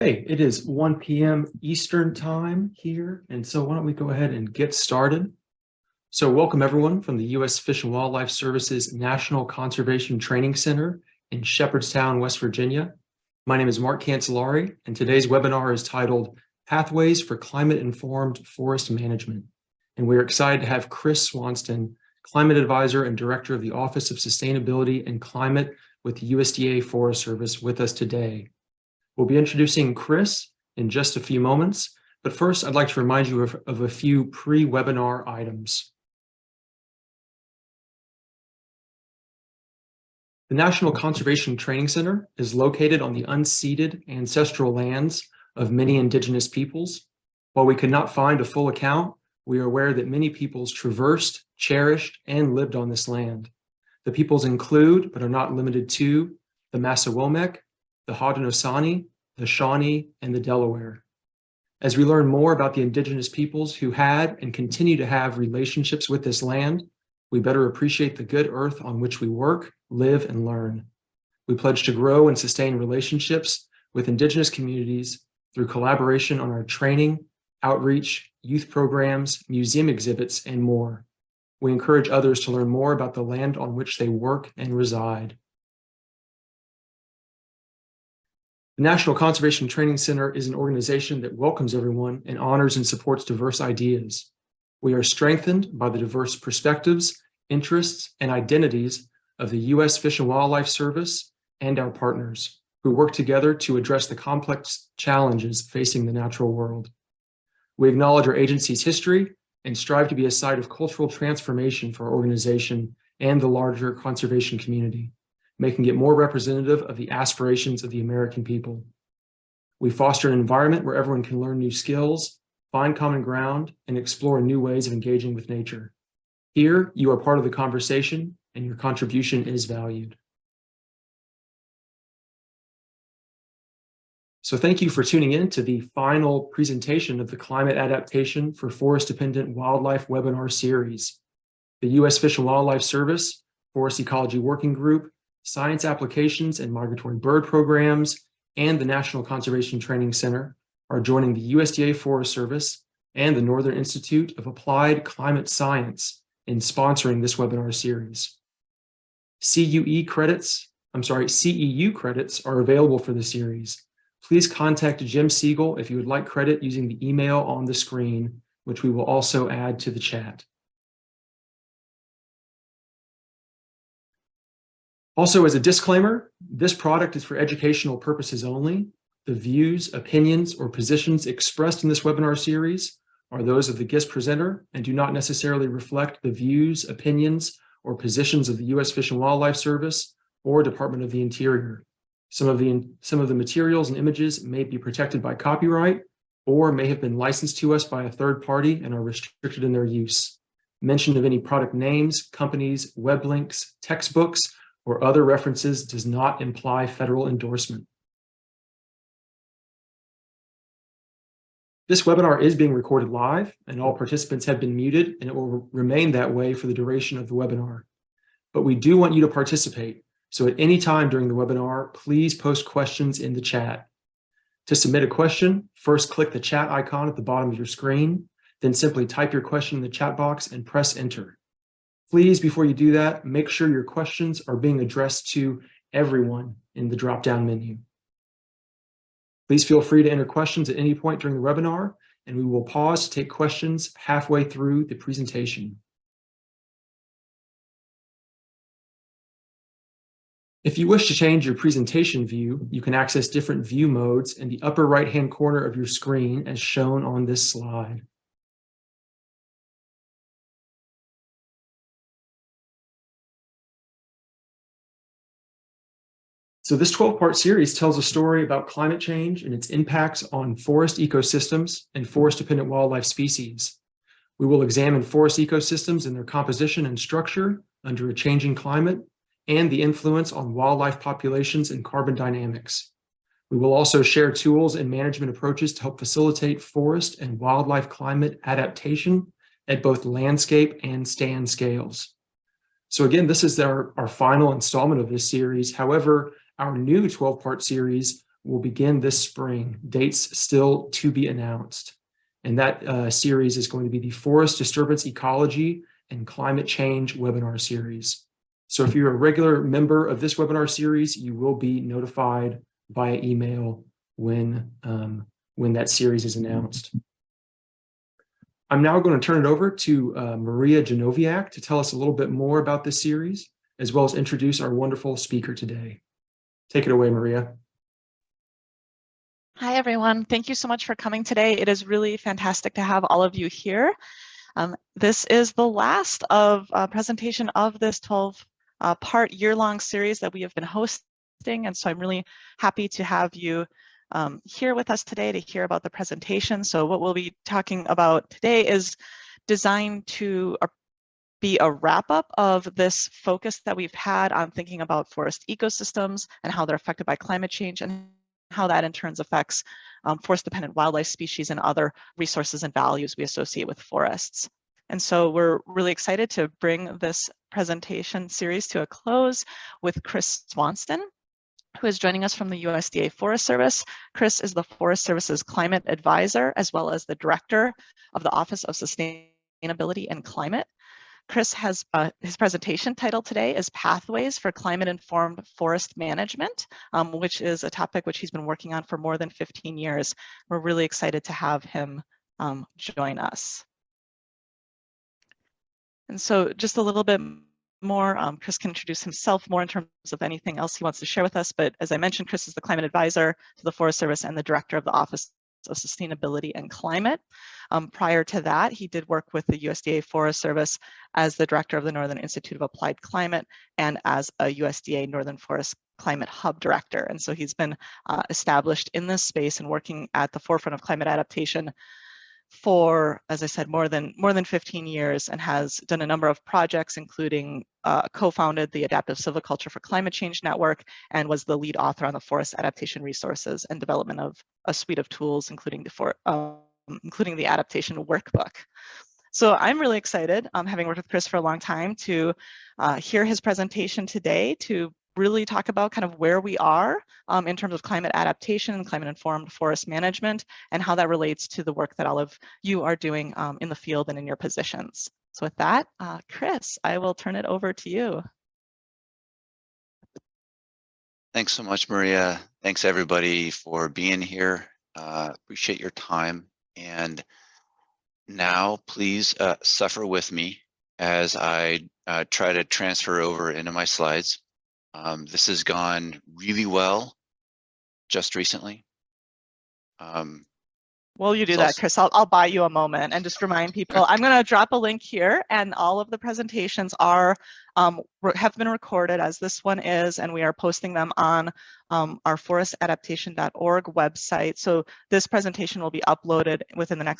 Hey, it is 1 p.m. Eastern time here, and so why don't we go ahead and get started. So welcome everyone from the U.S. Fish and Wildlife Service's National Conservation Training Center in Shepherdstown, West Virginia. My name is Mark Cancellari, and today's webinar is titled Pathways for Climate-Informed Forest Management. And we're excited to have Chris Swanston, Climate Advisor and Director of the Office of Sustainability and Climate with the USDA Forest Service with us today. We'll be introducing Chris in just a few moments, but first I'd like to remind you of a few pre-webinar items. The National Conservation Training Center is located on the unceded ancestral lands of many indigenous peoples. While we could not find a full account, we are aware that many peoples traversed, cherished, and lived on this land. The peoples include, but are not limited to, the Massawomek, the Haudenosaunee, the Shawnee, and the Delaware. As we learn more about the indigenous peoples who had and continue to have relationships with this land, we better appreciate the good earth on which we work, live, and learn. We pledge to grow and sustain relationships with indigenous communities through collaboration on our training, outreach, youth programs, museum exhibits, and more. We encourage others to learn more about the land on which they work and reside. The National Conservation Training Center is an organization that welcomes everyone and honors and supports diverse ideas. We are strengthened by the diverse perspectives, interests, and identities of the U.S. Fish and Wildlife Service and our partners, who work together to address the complex challenges facing the natural world. We acknowledge our agency's history and strive to be a site of cultural transformation for our organization and the larger conservation community, making it more representative of the aspirations of the American people. We foster an environment where everyone can learn new skills, find common ground, and explore new ways of engaging with nature. Here, you are part of the conversation, and your contribution is valued. So thank you for tuning in to the final presentation of the Climate Adaptation for Forest-Dependent Wildlife webinar series. The U.S. Fish and Wildlife Service, Forest Ecology Working Group, Science Applications and Migratory Bird Programs, and the National Conservation Training Center are joining the USDA Forest Service and the Northern Institute of Applied Climate Science in sponsoring this webinar series. CEU credits are available for the series. Please contact Jim Siegel if you would like credit using the email on the screen, which we will also add to the chat. Also, as a disclaimer, this product is for educational purposes only. The views, opinions, or positions expressed in this webinar series are those of the guest presenter and do not necessarily reflect the views, opinions, or positions of the U.S. Fish and Wildlife Service or Department of the Interior. Some of the materials and images may be protected by copyright or may have been licensed to us by a third party and are restricted in their use. Mention of any product names, companies, web links, textbooks, or other references does not imply federal endorsement. This webinar is being recorded live, and all participants have been muted, and it will remain that way for the duration of the webinar. But we do want you to participate, so at any time during the webinar, please post questions in the chat. To submit a question, first click the chat icon at the bottom of your screen, then simply type your question in the chat box and press enter. Please, before you do that, make sure your questions are being addressed to everyone in the drop-down menu. Please feel free to enter questions at any point during the webinar, and we will pause to take questions halfway through the presentation. If you wish to change your presentation view, you can access different view modes in the upper right-hand corner of your screen as shown on this slide. So this 12-part series tells a story about climate change and its impacts on forest ecosystems and forest-dependent wildlife species. We will examine forest ecosystems and their composition and structure under a changing climate and the influence on wildlife populations and carbon dynamics. We will also share tools and management approaches to help facilitate forest and wildlife climate adaptation at both landscape and stand scales. So again, this is our final installment of this series. However, our new 12-part series will begin this spring, dates still to be announced. And that series is going to be the Forest Disturbance Ecology and Climate Change webinar series. So if you're a regular member of this webinar series, you will be notified via email when that series is announced. I'm now going to turn it over to Maria Genoviak to tell us a little bit more about this series, as well as introduce our wonderful speaker today. Take it away, Maria. Hi, everyone. Thank you so much for coming today. It is really fantastic to have all of you here. This is the last of presentation of this 12-part year-long series that we have been hosting. And so I'm really happy to have you here with us today to hear about the presentation. So what we'll be talking about today is designed to be a wrap-up of this focus that we've had on thinking about forest ecosystems and how they're affected by climate change, and how that in turn affects forest-dependent wildlife species and other resources and values we associate with forests. And so we're really excited to bring this presentation series to a close with Chris Swanston, who is joining us from the USDA Forest Service. Chris is the Forest Service's climate advisor, as well as the director of the Office of Sustainability and Climate. Chris has his presentation title today is Pathways for Climate-Informed Forest Management, which is a topic which he's been working on for more than 15 years. We're really excited to have him join us. And so just a little bit more, Chris can introduce himself more in terms of anything else he wants to share with us. But as I mentioned, Chris is the climate advisor to the Forest Service and the director of the Office of Sustainability and Climate. Prior to that, he did work with the USDA Forest Service as the director of the Northern Institute of Applied Climate and as a USDA Northern Forest Climate Hub director. And so he's been established in this space and working at the forefront of climate adaptation for, as I said, more than 15 years, and has done a number of projects, including co-founded the Adaptive Silviculture for Climate Change Network and was the lead author on the Forest Adaptation Resources and development of a suite of tools, including the Adaptation Workbook. So I'm really excited, having worked with Chris for a long time, to hear his presentation today, to really talk about kind of where we are in terms of climate adaptation and climate-informed forest management, and how that relates to the work that all of you are doing in the field and in your positions. So with that, Chris, I will turn it over to you. Thanks so much, Maria. Thanks everybody for being here. Appreciate your time. And now please suffer with me as I try to transfer over into my slides. This has gone really well just recently. While you do that, Chris, I'll buy you a moment and just remind people, I'm going to drop a link here, and all of the presentations are have been recorded, as this one is, and we are posting them on our forestadaptation.org website. So this presentation will be uploaded within the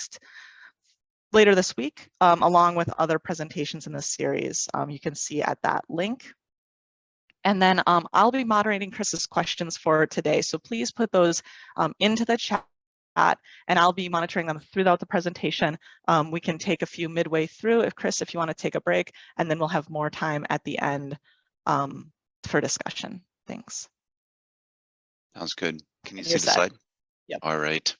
later this week, along with other presentations in this series. You can see at that link. And then I'll be moderating Chris's questions for today. So please put those into the chat, and I'll be monitoring them throughout the presentation. We can take a few midway through, if you want to take a break, and then we'll have more time at the end for discussion. Thanks. Sounds good. Can you see the slide? Yep. All right.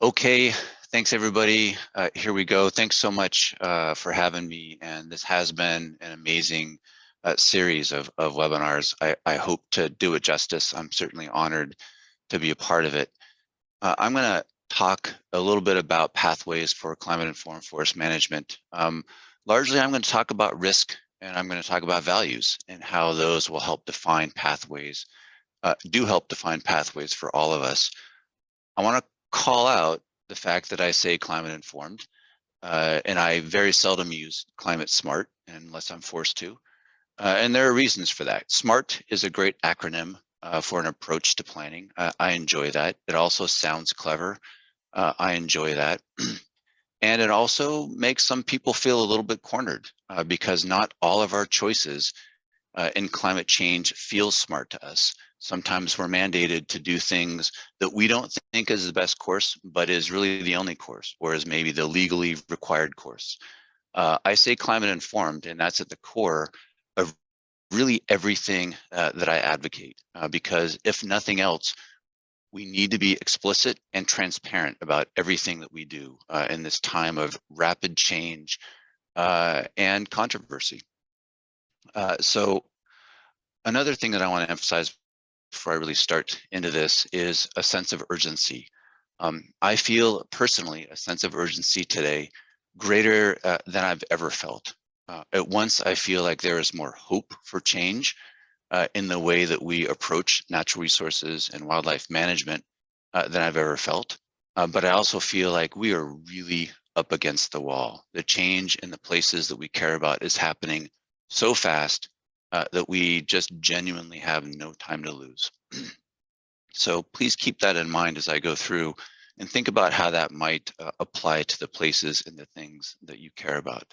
Okay. Thanks, everybody. Here we go. Thanks so much for having me. And this has been an amazing series of webinars. I hope to do it justice. I'm certainly honored to be a part of it. I'm going to talk a little bit about pathways for climate-informed forest management. Largely, I'm going to talk about risk, and I'm going to talk about values and how those will help define pathways, help define pathways for all of us. I want to call out the fact that I say climate-informed, and I very seldom use climate-smart unless I'm forced to. And there are reasons for that. SMART is a great acronym for an approach to planning. I enjoy that. It also sounds clever. I enjoy that. And it also makes some people feel a little bit cornered because not all of our choices in climate change feel smart to us. Sometimes we're mandated to do things that we don't think is the best course, but is really the only course, or is maybe the legally required course. I say climate informed, and that's at the core of really everything that I advocate, because if nothing else, we need to be explicit and transparent about everything that we do in this time of rapid change and controversy. So another thing that I want to emphasize before I really start into this is a sense of urgency. I feel personally a sense of urgency today greater than I've ever felt. At once, I feel like there is more hope for change in the way that we approach natural resources and wildlife management than I've ever felt. But I also feel like we are really up against the wall. The change in the places that we care about is happening so fast that we just genuinely have no time to lose. So please keep that in mind as I go through and think about how that might apply to the places and the things that you care about.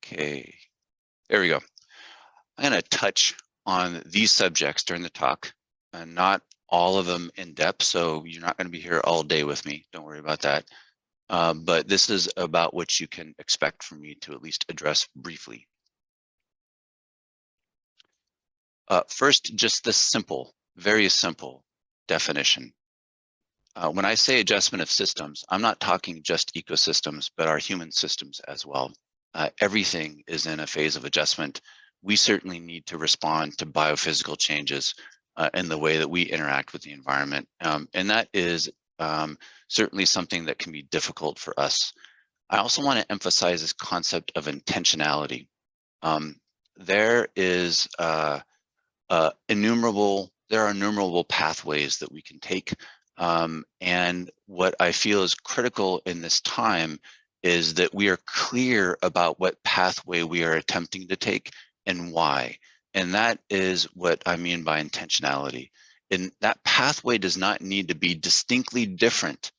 Okay, there we go. I'm going to touch on these subjects during the talk, and not all of them in depth, so you're not going to be here all day with me. Don't worry about that. But this is about what you can expect from me to at least address briefly. First, just the simple, very simple definition. When I say adjustment of systems, I'm not talking just ecosystems, but our human systems as well. Everything is in a phase of adjustment. We certainly need to respond to biophysical changes in the way that we interact with the environment. And that is certainly something that can be difficult for us. I also want to emphasize this concept of intentionality. There are innumerable pathways that we can take. And what I feel is critical in this time is that we are clear about what pathway we are attempting to take and why. And that is what I mean by intentionality. And that pathway does not need to be distinctly different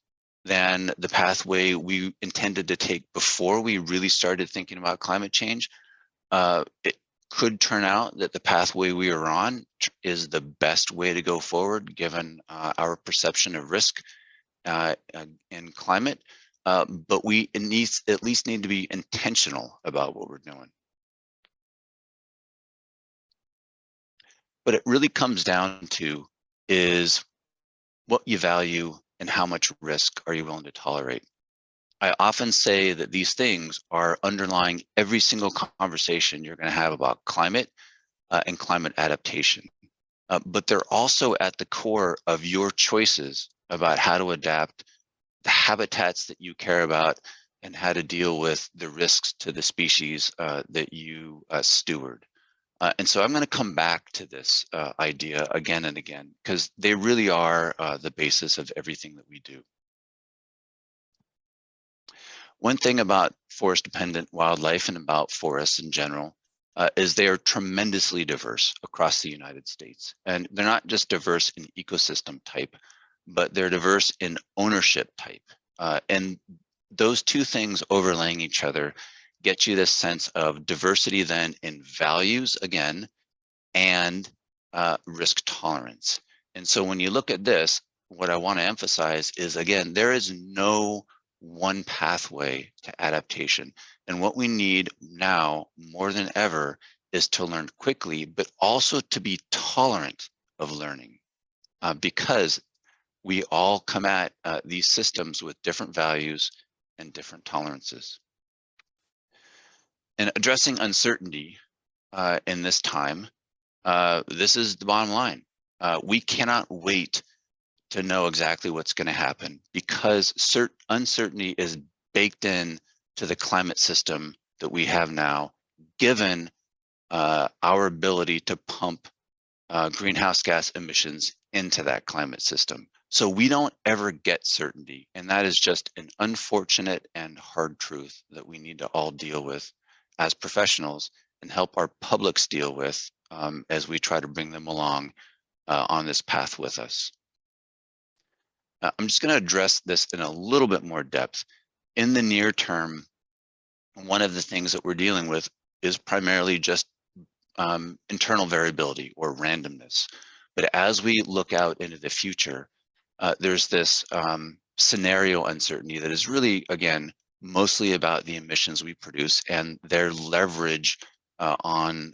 than the pathway we intended to take before we really started thinking about climate change. It could turn out that the pathway we are on is the best way to go forward, given our perception of risk in climate. But we at least need to be intentional about what we're doing. What it really comes down to is what you value and how much risk are you willing to tolerate. I often say that these things are underlying every single conversation you're going to have about climate and climate adaptation. But they're also at the core of your choices about how to adapt the habitats that you care about and how to deal with the risks to the species that you steward. And so I'm going to come back to this idea again and again, because they really are the basis of everything that we do. One thing about forest-dependent wildlife and about forests in general is they are tremendously diverse across the United States. And they're not just diverse in ecosystem type, but they're diverse in ownership type. And those two things overlaying each other get you this sense of diversity then in values again, and risk tolerance. And so when you look at this, what I want to emphasize is, again, there is no one pathway to adaptation. And what we need now more than ever is to learn quickly, but also to be tolerant of learning, because we all come at these systems with different values and different tolerances. And addressing uncertainty in this time, this is the bottom line. We cannot wait to know exactly what's going to happen, because uncertainty is baked in to the climate system that we have now, given our ability to pump greenhouse gas emissions into that climate system. So we don't ever get certainty, and that is just an unfortunate and hard truth that we need to all deal with as professionals and help our publics deal with as we try to bring them along on this path with us. I'm just going to address this in a little bit more depth. In the near term, one of the things that we're dealing with is primarily just internal variability or randomness. But as we look out into the future, there's this scenario uncertainty that is really, again, mostly about the emissions we produce and their leverage on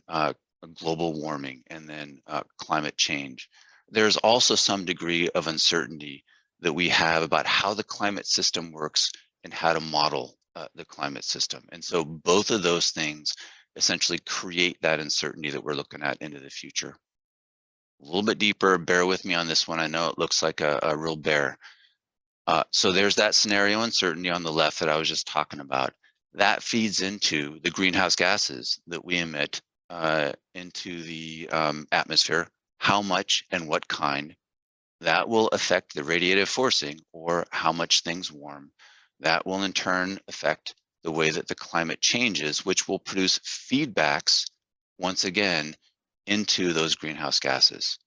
global warming and then climate change. There's also some degree of uncertainty that we have about how the climate system works and how to model the climate system. And so both of those things essentially create that uncertainty that we're looking at into the future. A little bit deeper, bear with me on this one. I know it looks like a real bear. So there's that scenario uncertainty on the left that I was just talking about. That feeds into the greenhouse gases that we emit into the atmosphere, how much and what kind. That will affect the radiative forcing, or how much things warm. That will in turn affect the way that the climate changes, which will produce feedbacks, once again, into those greenhouse gases.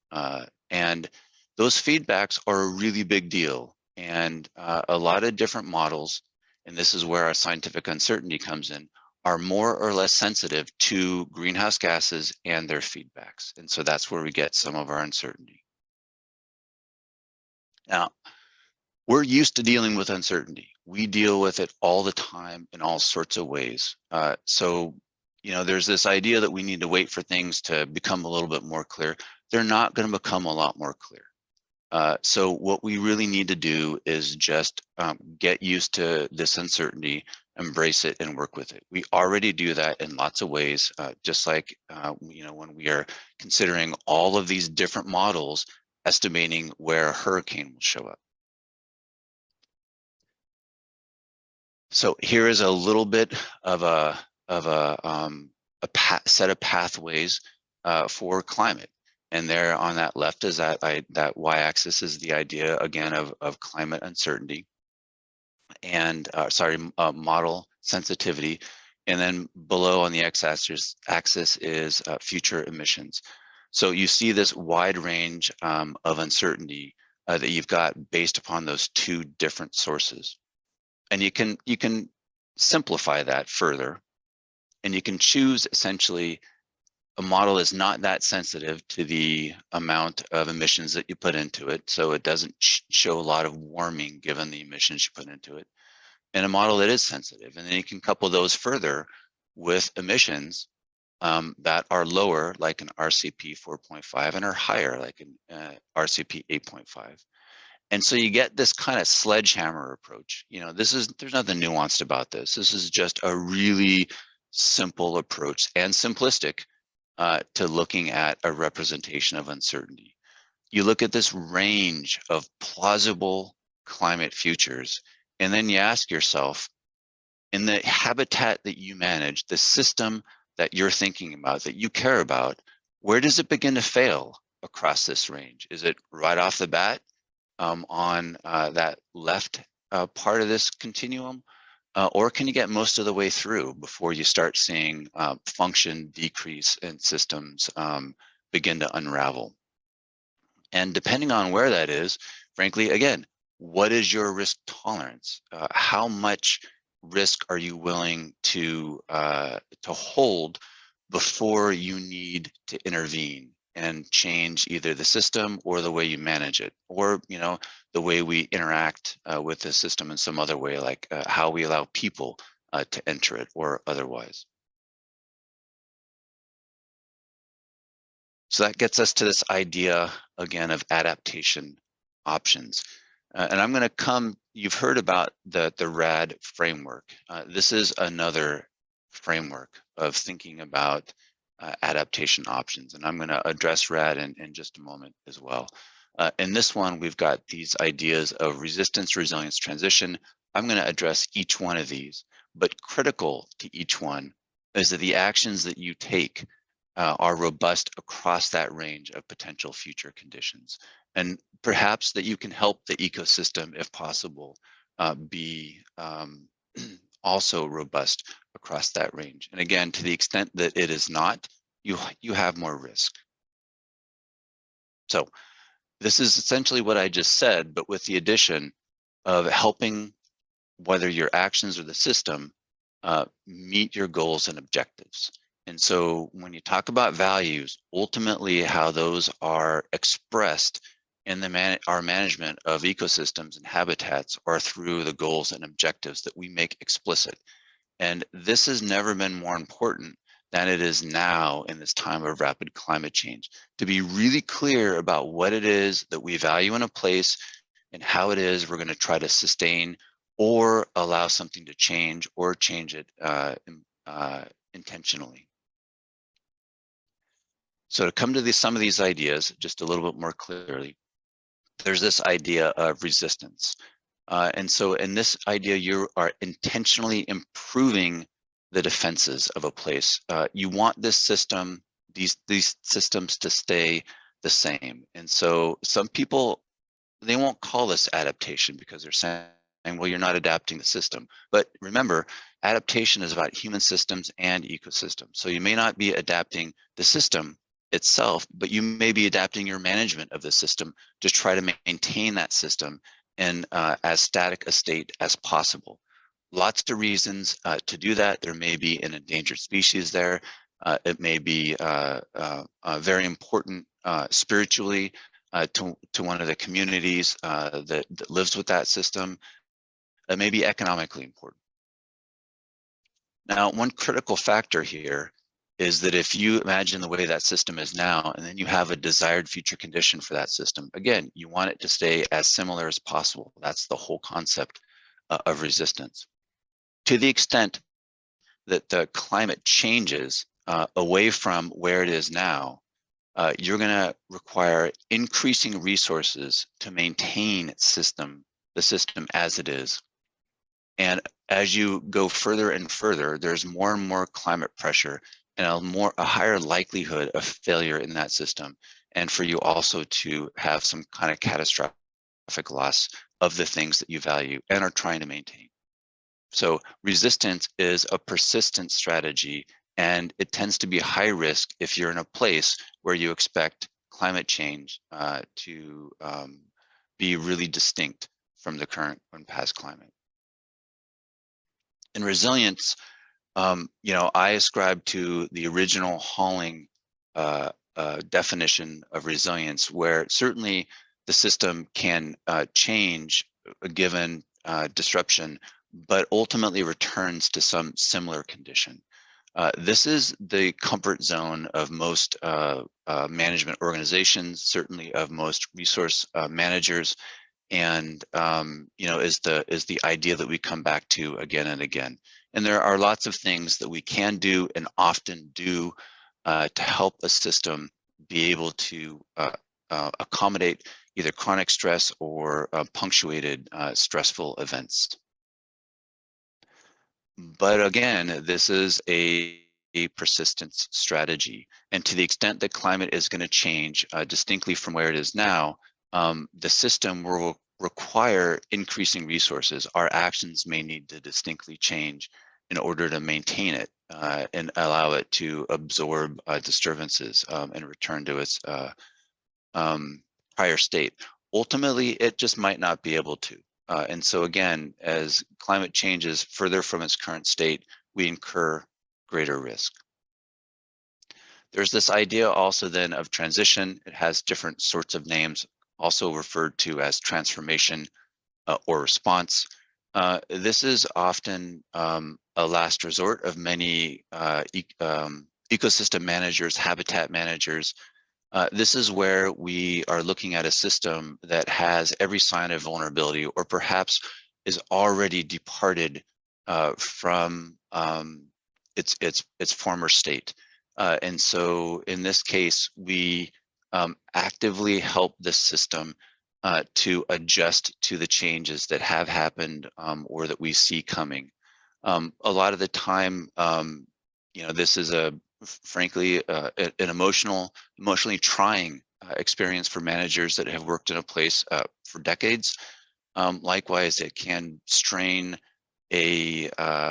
And those feedbacks are a really big deal. And a lot of different models, and this is where our scientific uncertainty comes in, are more or less sensitive to greenhouse gases and their feedbacks. And so that's where we get some of our uncertainty. Now, we're used to dealing with uncertainty. We deal with it all the time in all sorts of ways. So, you know, there's this idea that we need to wait for things to become a little bit more clear. They're not going to become a lot more clear. So what we really need to do is just get used to this uncertainty, embrace it, and work with it. We already do that in lots of ways, just like, you know, when we are considering all of these different models, estimating where a hurricane will show up. So here is a little bit of a set of pathways for climate. And there on that left is that y-axis is the idea again of climate uncertainty and model sensitivity. And then below on the x-axis is future emissions. So you see this wide range of uncertainty that you've got based upon those two different sources. And you can simplify that further, and you can choose essentially a model is not that sensitive to the amount of emissions that you put into it, so it doesn't show a lot of warming given the emissions you put into it, and a model that is sensitive. And then you can couple those further with emissions that are lower, like an RCP 4.5, and are higher, like an RCP 8.5. And so you get this kind of sledgehammer approach. You know, there's nothing nuanced about this. This is just a really simple approach and simplistic to looking at a representation of uncertainty. You look at this range of plausible climate futures, and then you ask yourself, in the habitat that you manage, the system that you're thinking about, that you care about, where does it begin to fail across this range? Is it right off the bat on that left part of this continuum? Or can you get most of the way through before you start seeing function decrease and systems begin to unravel? And depending on where that is, frankly, again, what is your risk tolerance? How much risk are you willing to hold before you need to intervene and change either the system or the way you manage it, or the way we interact with the system in some other way, like how we allow people to enter it or otherwise. So that gets us to this idea again of adaptation options. And I'm going to come, you've heard about the RAD framework. This is another framework of thinking about adaptation options. And I'm going to address RAD in just a moment as well. In this one, we've got these ideas of resistance, resilience, transition. I'm going to address each one of these, but critical to each one is that the actions that you take are robust across that range of potential future conditions. And perhaps that you can help the ecosystem, if possible, be also robust across that range. And again, to the extent that it is not, you have more risk. So this is essentially what I just said, but with the addition of helping whether your actions or the system meet your goals and objectives. And so when you talk about values, ultimately how those are expressed and our management of ecosystems and habitats are through the goals and objectives that we make explicit. And this has never been more important than it is now in this time of rapid climate change, to be really clear about what it is that we value in a place and how it is we're going to try to sustain or allow something to change or change it intentionally. So to come to some of these ideas just a little bit more clearly, there's this idea of resistance. And so in this idea, you are intentionally improving the defenses of a place. You want this system, these systems to stay the same. And so some people, they won't call this adaptation because they're saying, well, you're not adapting the system. But remember, adaptation is about human systems and ecosystems. So you may not be adapting the system itself, but you may be adapting your management of the system to try to maintain that system in as static a state as possible. Lots of reasons to do that. There may be an endangered species there. It may be very important spiritually to one of the communities that lives with that system. It may be economically important. Now, one critical factor here is that if you imagine the way that system is now, and then you have a desired future condition for that system, again, you want it to stay as similar as possible. That's the whole concept of resistance. To the extent that the climate changes away from where it is now, you're going to require increasing resources to maintain the system as it is. And as you go further and further, there's more and more climate pressure and a higher likelihood of failure in that system, and for you also to have some kind of catastrophic loss of the things that you value and are trying to maintain. So resistance is a persistent strategy, and it tends to be high risk if you're in a place where you expect climate change to be really distinct from the current and past climate. In resilience, I ascribe to the original Halling definition of resilience, where certainly the system can change a given disruption, but ultimately returns to some similar condition. This is the comfort zone of most management organizations, certainly of most resource managers, and is the idea that we come back to again and again. And there are lots of things that we can do and often do to help a system be able to accommodate either chronic stress or punctuated stressful events. But again, this is a persistence strategy. And to the extent that climate is going to change distinctly from where it is now, the system will require increasing resources. Our actions may need to distinctly change in order to maintain it and allow it to absorb disturbances and return to its prior state. Ultimately, it just might not be able to. And so again, as climate changes further from its current state, we incur greater risk. There's this idea also then of transition. It has different sorts of names, also referred to as transformation or response. This is often a last resort of many ecosystem managers, habitat managers. This is where we are looking at a system that has every sign of vulnerability, or perhaps is already departed from its former state. And so in this case, we actively help this system to adjust to the changes that have happened or that we see coming. A lot of the time, this is frankly an emotionally trying experience for managers that have worked in a place for decades. Likewise, it can strain an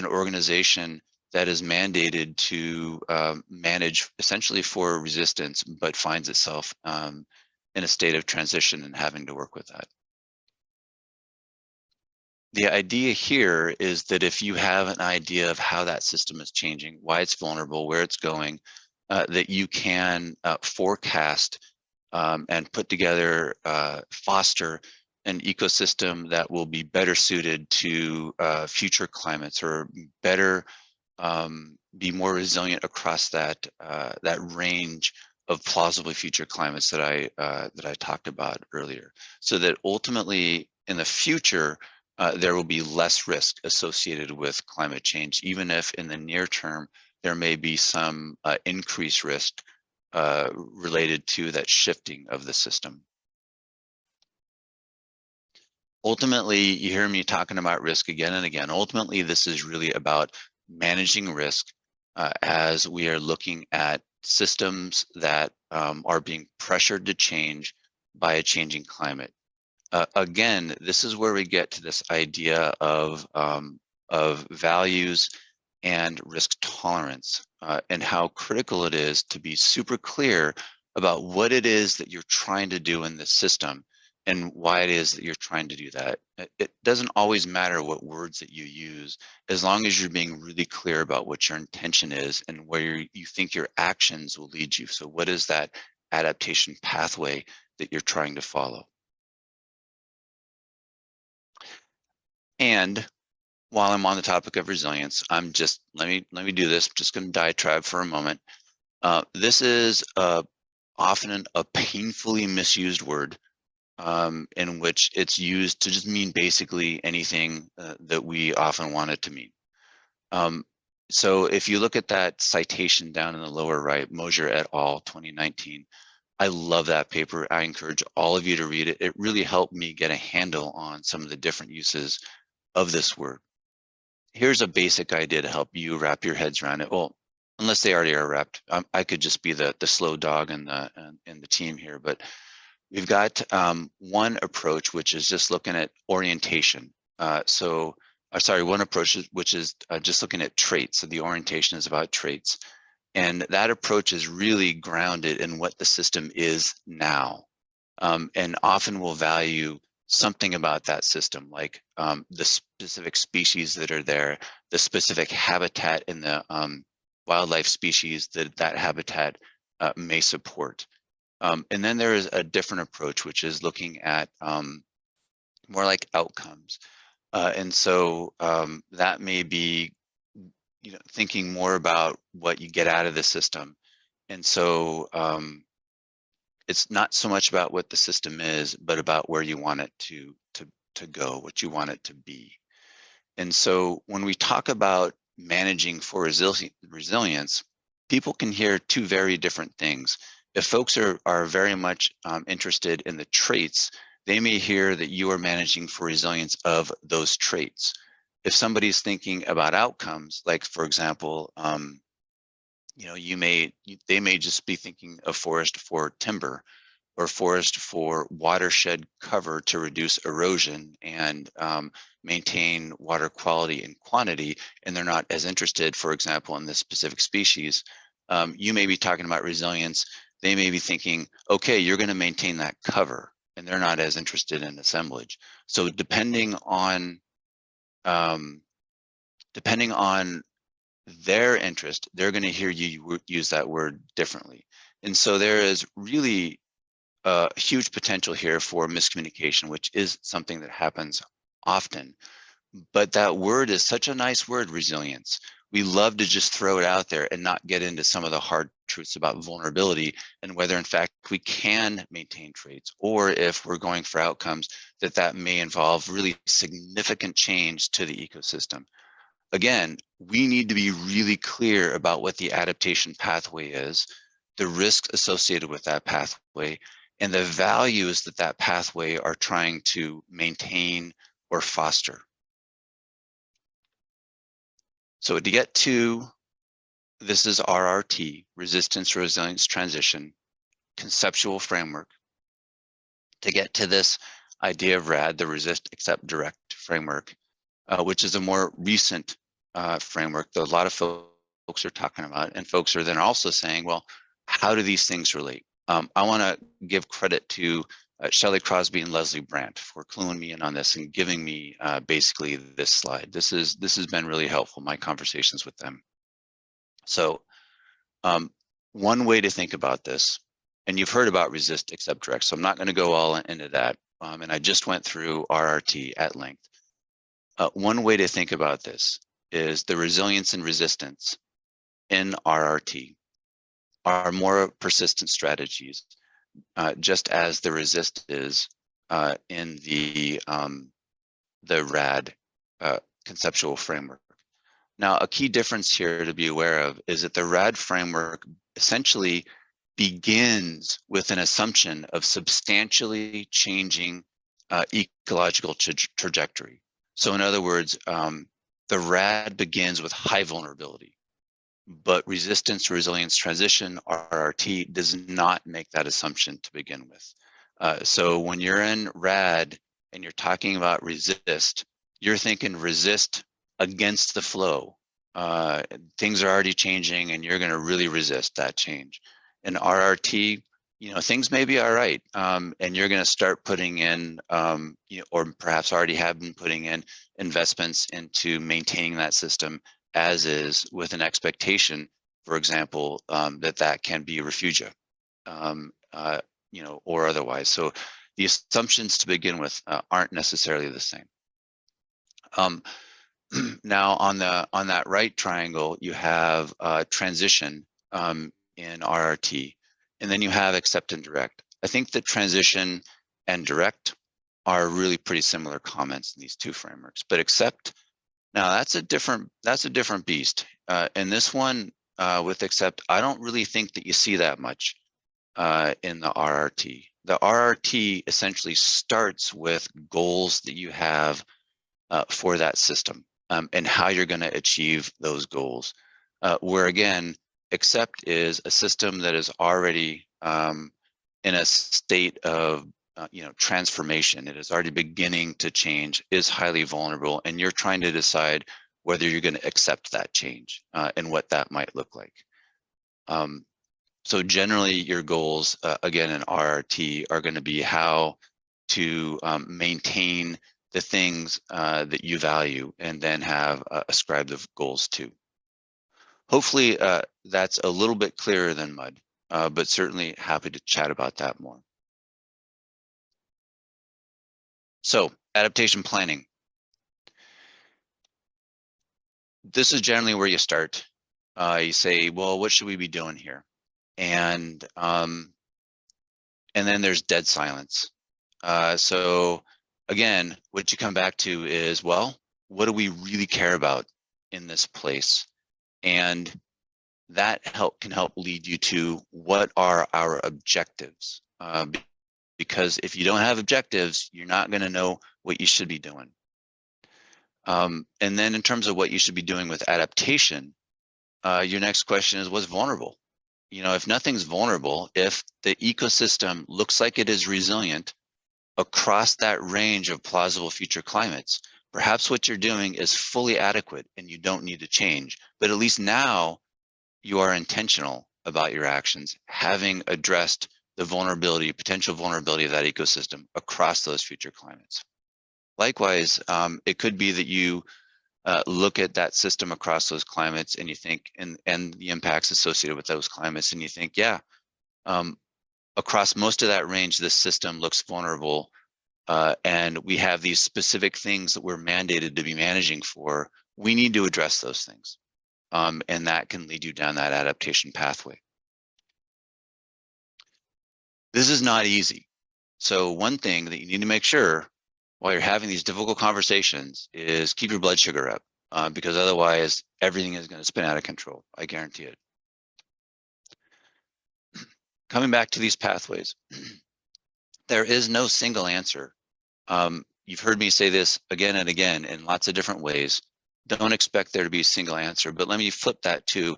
organization that is mandated to manage essentially for resistance, but finds itself in a state of transition and having to work with that. The idea here is that if you have an idea of how that system is changing, why it's vulnerable, where it's going, that you can forecast and put together, foster an ecosystem that will be better suited to future climates, or better be more resilient across that that range of plausibly future climates that I talked about earlier, so that ultimately in the future there will be less risk associated with climate change, even if in the near term there may be some increased risk related to that shifting of the system. Ultimately, you hear me talking about risk again and again. Ultimately, this is really about managing risk as we are looking at systems that are being pressured to change by a changing climate. Again, this is where we get to this idea of values and risk tolerance, and how critical it is to be super clear about what it is that you're trying to do in this system and why it is that you're trying to do that. It doesn't always matter what words that you use, as long as you're being really clear about what your intention is and where you think your actions will lead you. So what is that adaptation pathway that you're trying to follow? And while I'm on the topic of resilience, I'm just, let me do this, I'm just going to diatribe for a moment. This is often a painfully misused word, in which it's used to just mean basically anything that we often want it to mean. So if you look at that citation down in the lower right, Mosier et al. 2019, I love that paper. I encourage all of you to read it. It really helped me get a handle on some of the different uses of this word. Here's a basic idea to help you wrap your heads around it. Well, unless they already are wrapped, I could just be the slow dog in the team here. But we've got one approach, which is just looking at orientation. One approach which is just looking at traits. So the orientation is about traits, and that approach is really grounded in what the system is now, and often will value something about that system, like the specific species that are there, the specific habitat in the wildlife species that that habitat may support. And then there is a different approach, which is looking at more like outcomes. And so that may be, thinking more about what you get out of the system. And so it's not so much about what the system is, but about where you want it to go, what you want it to be. And so when we talk about managing for resilience, people can hear two very different things. If folks are very much interested in the traits, they may hear that you are managing for resilience of those traits. If somebody's thinking about outcomes, like for example, they may just be thinking of forest for timber, or forest for watershed cover to reduce erosion and maintain water quality and quantity, and they're not as interested, for example, in this specific species. You may be talking about resilience. They may be thinking, okay, you're going to maintain that cover, and they're not as interested in assemblage. So depending on their interest, they're going to hear you use that word differently. And so there is really huge potential here for miscommunication, which is something that happens often. But that word is such a nice word, resilience. We love to just throw it out there and not get into some of the hard truths about vulnerability and whether in fact we can maintain traits, or if we're going for outcomes that may involve really significant change to the ecosystem. Again, we need to be really clear about what the adaptation pathway is, the risks associated with that pathway, and the values that that pathway are trying to maintain or foster. So to get to, this is RRT, Resistance, Resilience, Transition, conceptual framework. To get to this idea of RAD, the Resist, Accept, Direct framework, which is a more recent framework that a lot of folks are talking about, and folks are then also saying, well, how do these things relate? I want to give credit to Shelley Crosby and Leslie Brandt for cluing me in on this and giving me basically this slide. This has been really helpful, my conversations with them. So one way to think about this And you've heard about resist, accept, direct, so I'm not going to go all into that. And I just went through RRT at length. One way to think about this is the resilience and resistance in RRT are more persistent strategies, just as the resist is in the RAD conceptual framework. Now, a key difference here to be aware of is that the RAD framework essentially begins with an assumption of substantially changing ecological trajectory. So in other words, the RAD begins with high vulnerability, but resistance, resilience, transition, RRT, does not make that assumption to begin with. So when you're in RAD and you're talking about resist, you're thinking resist against the flow. Things are already changing and you're going to really resist that change. In RRT, you know, things may be all right, and you're going to start putting in, you know, or perhaps already have been putting in investments into maintaining that system as is, with an expectation, for example, that can be refugia, you know, or otherwise. So the assumptions to begin with aren't necessarily the same. Now on that right triangle, you have transition in RRT, and then you have accept and direct. I think that transition and direct are really pretty similar comments in these two frameworks, but accept, now that's a different beast. And this one with accept, I don't really think that you see that much in the RRT. The RRT essentially starts with goals that you have for that system and how you're going to achieve those goals. Where again, accept is a system that is already in a state of you know, transformation. It is already beginning to change, is highly vulnerable, and you're trying to decide whether you're going to accept that change and what that might look like. So generally your goals, again, in RRT are going to be how to maintain the things that you value, and then have ascribed of goals to. Hopefully that's a little bit clearer than mud, but certainly happy to chat about that more. So adaptation planning. This is generally where you start. You say, well, what should we be doing here? And then there's dead silence. So again, what you come back to is, well, what do we really care about in this place? And that can help lead you to what are our objectives. Because if you don't have objectives, you're not going to know what you should be doing. And then in terms of what you should be doing with adaptation, your next question is, what's vulnerable? You know, if nothing's vulnerable, if the ecosystem looks like it is resilient across that range of plausible future climates, perhaps what you're doing is fully adequate and you don't need to change. But at least now you are intentional about your actions, having addressed the vulnerability, potential vulnerability of that ecosystem across those future climates. Likewise, it could be that you look at that system across those climates and you think, and the impacts associated with those climates, and you think, yeah, across most of that range, this system looks vulnerable, and we have these specific things that we're mandated to be managing for. We need to address those things, and that can lead you down that adaptation pathway. This is not easy. So one thing that you need to make sure while you're having these difficult conversations is keep your blood sugar up, because otherwise everything is going to spin out of control. I guarantee it. Coming back to these pathways, there is no single answer. You've heard me say this again and again in lots of different ways. Don't expect there to be a single answer, but let me flip that to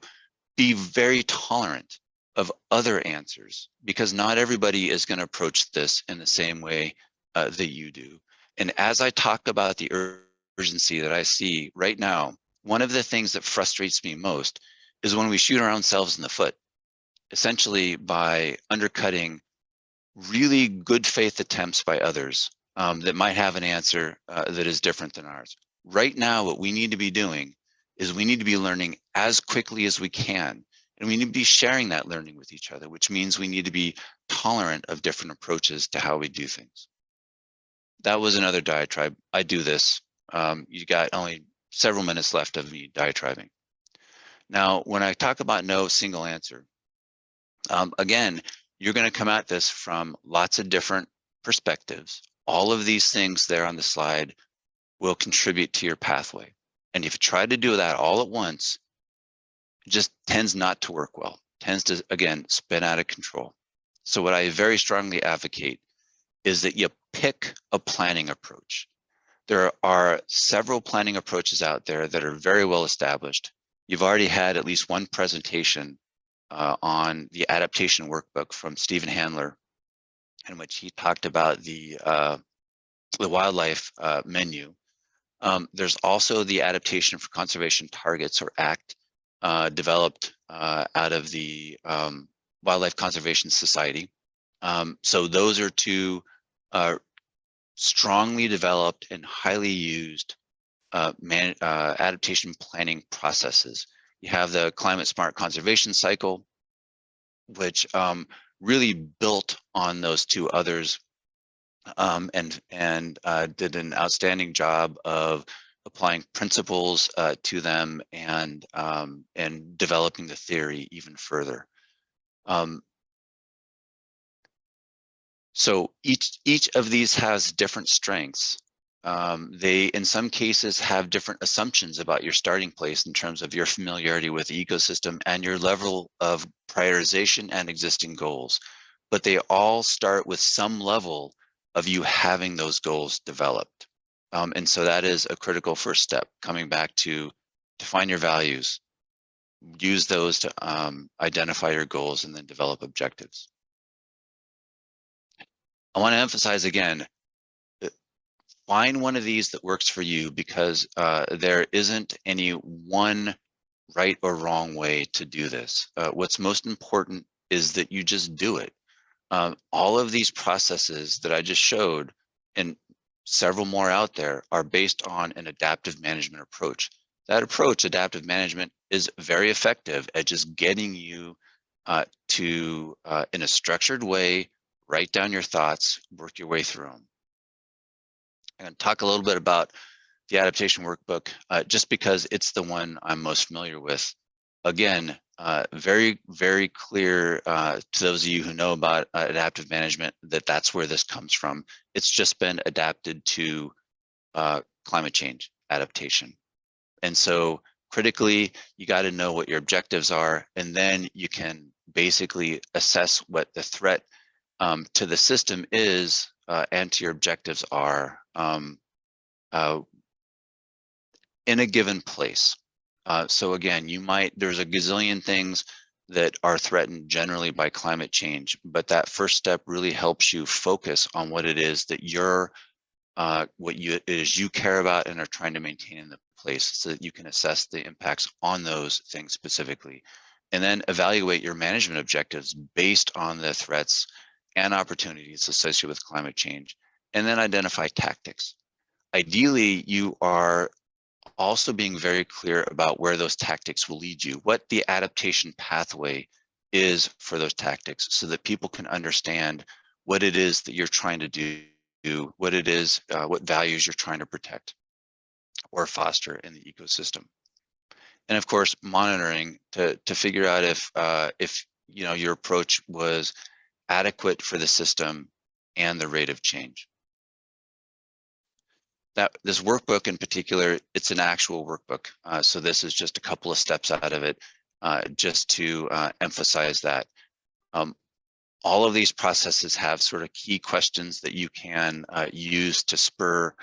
be very tolerant of other answers, because not everybody is going to approach this in the same way that you do. And as I talk about the urgency that I see right now, one of the things that frustrates me most is when we shoot our own selves in the foot, essentially by undercutting really good faith attempts by others that might have an answer that is different than ours. Right now, what we need to be doing is we need to be learning as quickly as we can And we need to be sharing that learning with each other, which means we need to be tolerant of different approaches to how we do things. That was another diatribe. I do this. You got only several minutes left of me diatribing. Now, when I talk about no single answer, again, you're going to come at this from lots of different perspectives. All of these things there on the slide will contribute to your pathway. And if you try to do that all at once, it just tends not to work well, tends to, again, spin out of control. So what I very strongly advocate is that you pick a planning approach. There are several planning approaches out there that are very well established. You've already had at least one presentation on the adaptation workbook from Stephen Handler, in which he talked about the wildlife menu. There's also the Adaptation for Conservation Targets, or ACT, developed out of the Wildlife Conservation Society. So those are two strongly developed and highly used adaptation planning processes. You have the Climate Smart Conservation Cycle, which really built on those two others, and did an outstanding job of applying principles to them and developing the theory even further. So each of these has different strengths. They, in some cases, have different assumptions about your starting place in terms of your familiarity with the ecosystem and your level of prioritization and existing goals. But they all start with some level of you having those goals developed. And so that is a critical first step, coming back to define your values, use those to identify your goals, and then develop objectives. I want to emphasize again, find one of these that works for you, because there isn't any one right or wrong way to do this. What's most important is that you just do it. All of these processes that I just showed, and several more out there, are based on an adaptive management approach. That approach, adaptive management, is very effective at just getting you to, in a structured way, write down your thoughts, work your way through them. I'm going to talk a little bit about the adaptation workbook, just because it's the one I'm most familiar with. Again, very, very clear to those of you who know about adaptive management that that's where this comes from. It's just been adapted to climate change adaptation. And so critically, you got to know what your objectives are, and then you can basically assess what the threat to the system is and to your objectives are in a given place. So again, there's a gazillion things that are threatened generally by climate change, but that first step really helps you focus on what it is that it is you care about and are trying to maintain in the place, so that you can assess the impacts on those things specifically, and then evaluate your management objectives based on the threats and opportunities associated with climate change, and then identify tactics. Ideally, you are also being very clear about where those tactics will lead you, what the adaptation pathway is for those tactics, so that people can understand what it is that you're trying to do, what it is, what values you're trying to protect or foster in the ecosystem. And of course, monitoring to figure out if your approach was adequate for the system and the rate of change. This workbook in particular, it's an actual workbook. So this is just a couple of steps out of it, just to emphasize that. All of these processes have sort of key questions that you can use to spur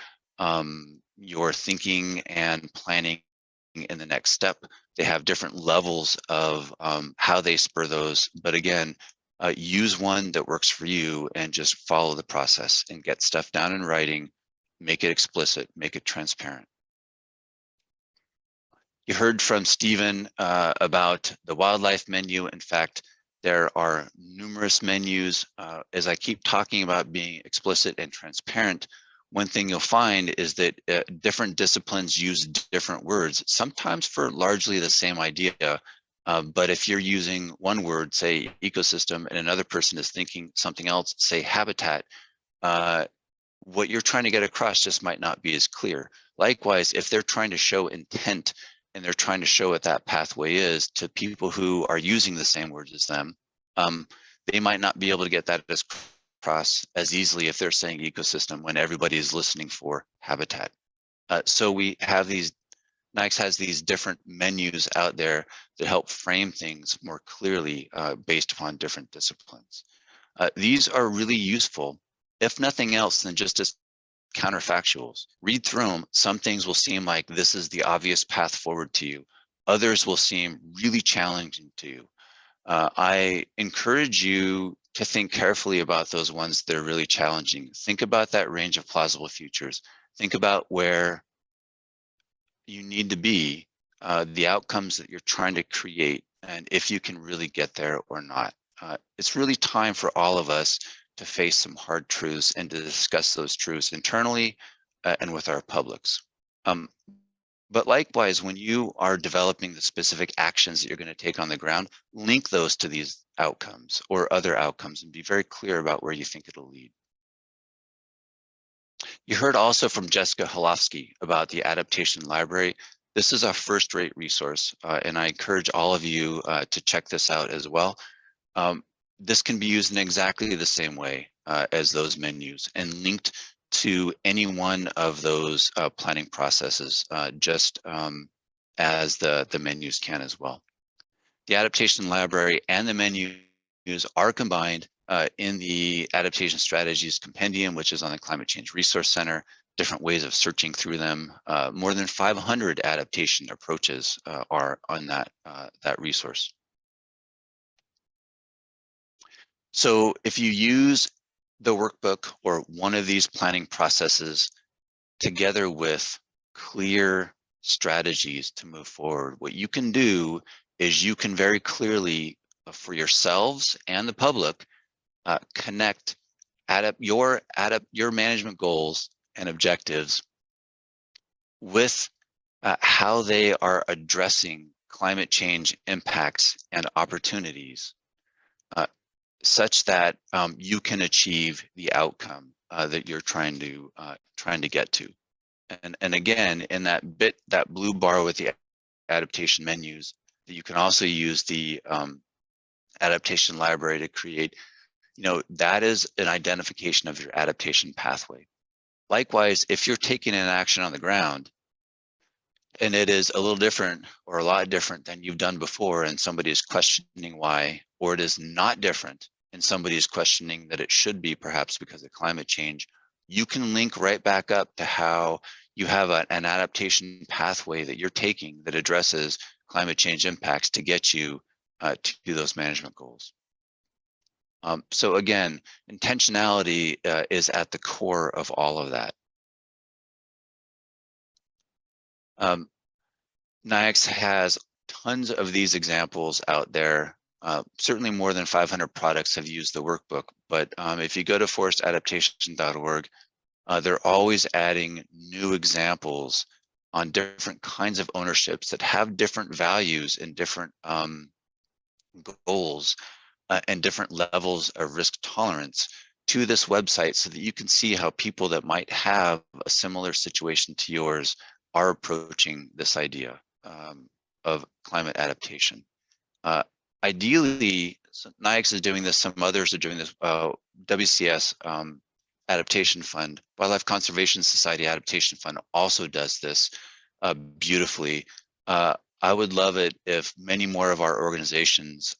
your thinking and planning in the next step. They have different levels of how they spur those, but again, use one that works for you and just follow the process and get stuff down in writing, make it explicit, make it transparent. You heard from Stephen about the wildlife menu. In fact, there are numerous menus. As I keep talking about being explicit and transparent, one thing you'll find is that different disciplines use different words, sometimes for largely the same idea, But if you're using one word, say ecosystem, and another person is thinking something else, say habitat, what you're trying to get across just might not be as clear. Likewise, if they're trying to show intent and they're trying to show what that pathway is to people who are using the same words as them, they might not be able to get that across as easily if they're saying ecosystem when everybody is listening for habitat. So we have these, NICE has these different menus out there that help frame things more clearly based upon different disciplines. These are really useful, if nothing else, than just as counterfactuals. Read through them. Some things will seem like this is the obvious path forward to you. Others will seem really challenging to you. I encourage you to think carefully about those ones that are really challenging. Think about that range of plausible futures. Think about where you need to be, the outcomes that you're trying to create, and if you can really get there or not. It's really time for all of us to face some hard truths and to discuss those truths internally and with our publics. But likewise, when you are developing the specific actions that you're going to take on the ground, link those to these outcomes or other outcomes and be very clear about where you think it'll lead. You heard also from Jessica Holofsky about the Adaptation Library. This is a first-rate resource, and I encourage all of you to check this out as well. This can be used in exactly the same way as those menus and linked to any one of those planning processes, just as the menus can as well. The Adaptation Library and the menus are combined in the Adaptation Strategies Compendium, which is on the Climate Change Resource Center. Different ways of searching through them. More than 500 adaptation approaches are on that resource. So if you use the workbook or one of these planning processes together with clear strategies to move forward, what you can do is you can very clearly, for yourselves and the public, connect your management goals and objectives with how they are addressing climate change impacts and opportunities, such that you can achieve the outcome that you're trying to get to. And again, in that blue bar with the adaptation menus, you can also use the adaptation library to create, that is an identification of your adaptation pathway. Likewise, if you're taking an action on the ground and it is a little different or a lot different than you've done before and somebody is questioning why, or it is not different and somebody is questioning that it should be perhaps because of climate change, you can link right back up to how you have an adaptation pathway that you're taking that addresses climate change impacts to get you to those management goals. So again, intentionality is at the core of all of that. NIAX has tons of these examples out there. Certainly more than 500 products have used the workbook, but if you go to forestadaptation.org, they're always adding new examples on different kinds of ownerships that have different values and different goals and different levels of risk tolerance to this website so that you can see how people that might have a similar situation to yours are approaching this idea of climate adaptation. Ideally, so NIAX is doing this, some others are doing this, WCS Adaptation Fund, Wildlife Conservation Society Adaptation Fund also does this beautifully. I would love it if many more of our organizations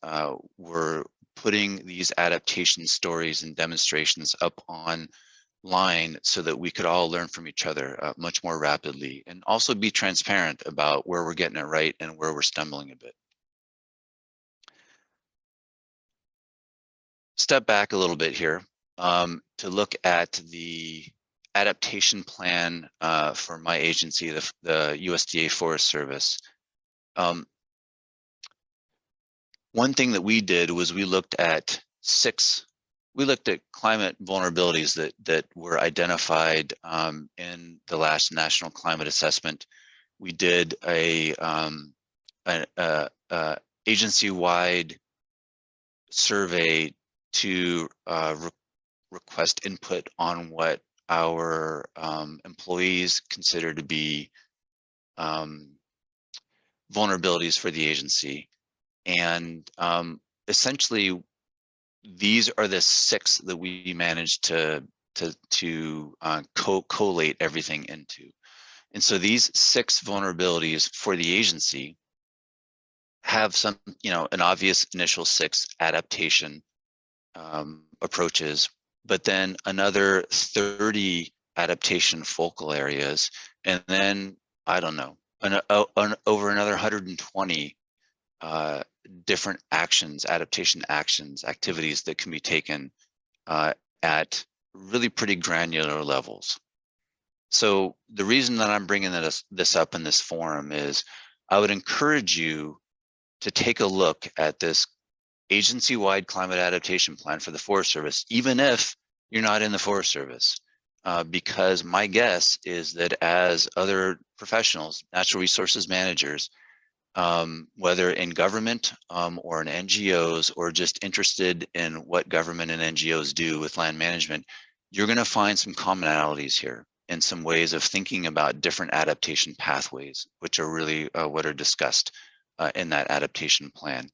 were putting these adaptation stories and demonstrations up online so that we could all learn from each other much more rapidly and also be transparent about where we're getting it right and where we're stumbling a bit. Step back a little bit here to look at the adaptation plan for my agency, the USDA Forest Service. One thing that we did was we looked at climate vulnerabilities that were identified in the last National Climate Assessment. We did a agency-wide survey to request input on what our employees consider to be vulnerabilities for the agency. And essentially, these are the 6 that we managed to collate everything into. And so these 6 vulnerabilities for the agency have some, an obvious initial 6 adaptation approaches, but then another 30 adaptation focal areas, and then, I don't know, over another 120 different actions, adaptation actions, activities that can be taken at really pretty granular levels. So the reason that I'm bringing this up in this forum is I would encourage you to take a look at this agency-wide climate adaptation plan for the Forest Service, even if you're not in the Forest Service, because my guess is that as other professionals, natural resources managers, whether in government or in NGOs, or just interested in what government and NGOs do with land management, you're going to find some commonalities here and some ways of thinking about different adaptation pathways, which are really what are discussed in that adaptation plan.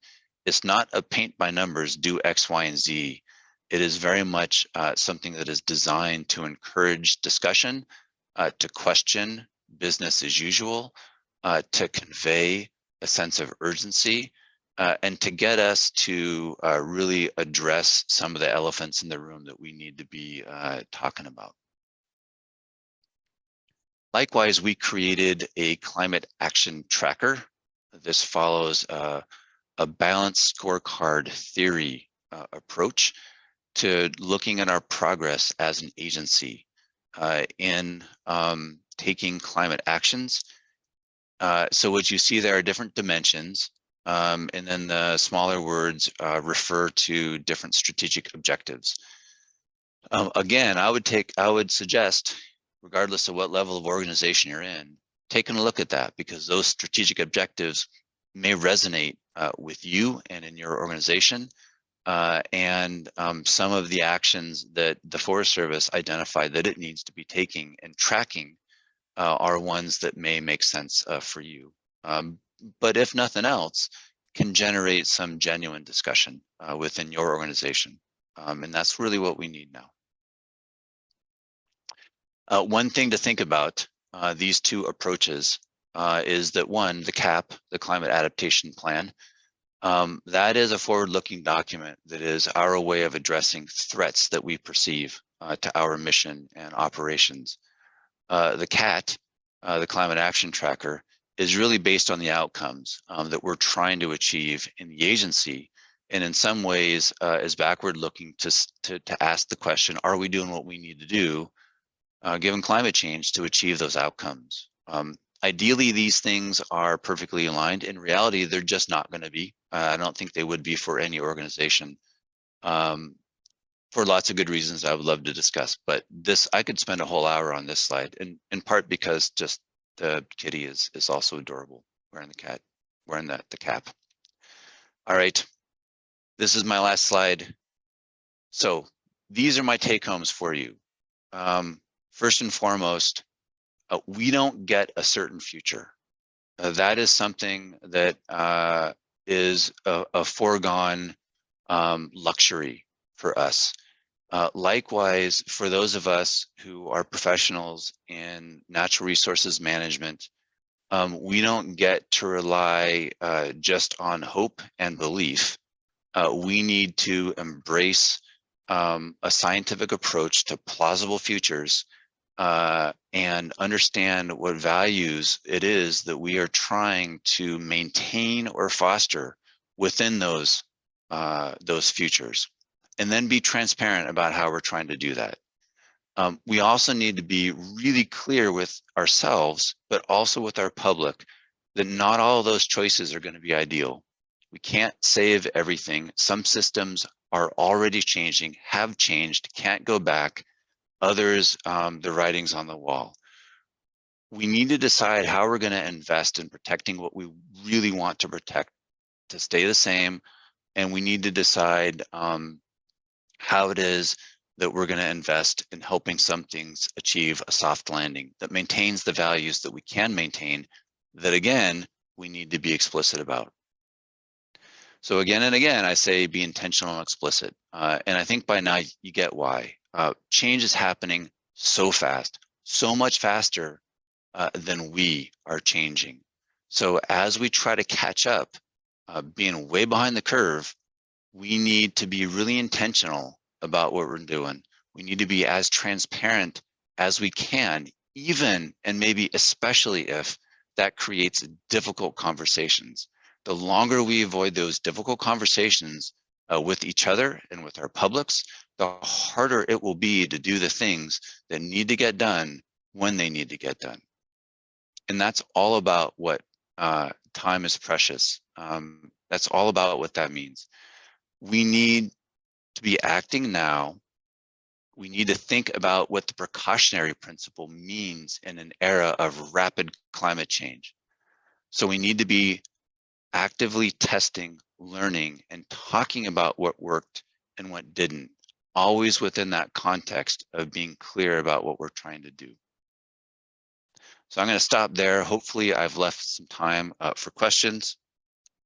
It's not a paint by numbers, do X, Y, and Z. It is very much something that is designed to encourage discussion, to question business as usual, to convey a sense of urgency, and to get us to really address some of the elephants in the room that we need to be talking about. Likewise, we created a climate action tracker. This follows a balanced scorecard theory approach to looking at our progress as an agency in taking climate actions. So what you see there are different dimensions, and then the smaller words refer to different strategic objectives. Again, I would suggest, regardless of what level of organization you're in, taking a look at that, because those strategic objectives may resonate with you and in your organization. And some of the actions that the Forest Service identified that it needs to be taking and tracking are ones that may make sense for you. But if nothing else, can generate some genuine discussion within your organization. And that's really what we need now. One thing to think about these 2 approaches is that, one, the CAP, the Climate Adaptation Plan, that is a forward-looking document that is our way of addressing threats that we perceive to our mission and operations. The CAT, the Climate Action Tracker, is really based on the outcomes that we're trying to achieve in the agency, and in some ways is backward-looking to ask the question, are we doing what we need to do given climate change to achieve those outcomes? Ideally, these things are perfectly aligned. In reality, they're just not going to be. I don't think they would be for any organization, for lots of good reasons I would love to discuss. But this, I could spend a whole hour on this slide, in part because just the kitty is also adorable, wearing the cap. All right, this is my last slide. So these are my take homes for you. First and foremost, we don't get a certain future. That is something that is a foregone luxury for us. Likewise, for those of us who are professionals in natural resources management, we don't get to rely just on hope and belief. We need to embrace a scientific approach to plausible futures and understand what values it is that we are trying to maintain or foster within those futures, and then be transparent about how we're trying to do that. We also need to be really clear with ourselves, but also with our public, that not all of those choices are going to be ideal. We can't save everything. Some systems are already changing, have changed, can't go back. Others, the writing's on the wall. We need to decide how we're going to invest in protecting what we really want to protect to stay the same, and we need to decide how it is that we're going to invest in helping some things achieve a soft landing that maintains the values that we can maintain, that again, we need to be explicit about. So again and again, I say be intentional and explicit. And I think by now you get why. Change is happening so fast, so much faster than we are changing. So as we try to catch up, being way behind the curve, we need to be really intentional about what we're doing. We need to be as transparent as we can, even and maybe especially if that creates difficult conversations. The longer we avoid those difficult conversations with each other and with our publics, the harder it will be to do the things that need to get done when they need to get done. And that's all about what time is precious. That's all about what that means. We need to be acting now. We need to think about what the precautionary principle means in an era of rapid climate change. So we need to be actively testing, learning, and talking about what worked and what didn't, always within that context of being clear about what we're trying to do. So I'm going to stop there. Hopefully I've left some time for questions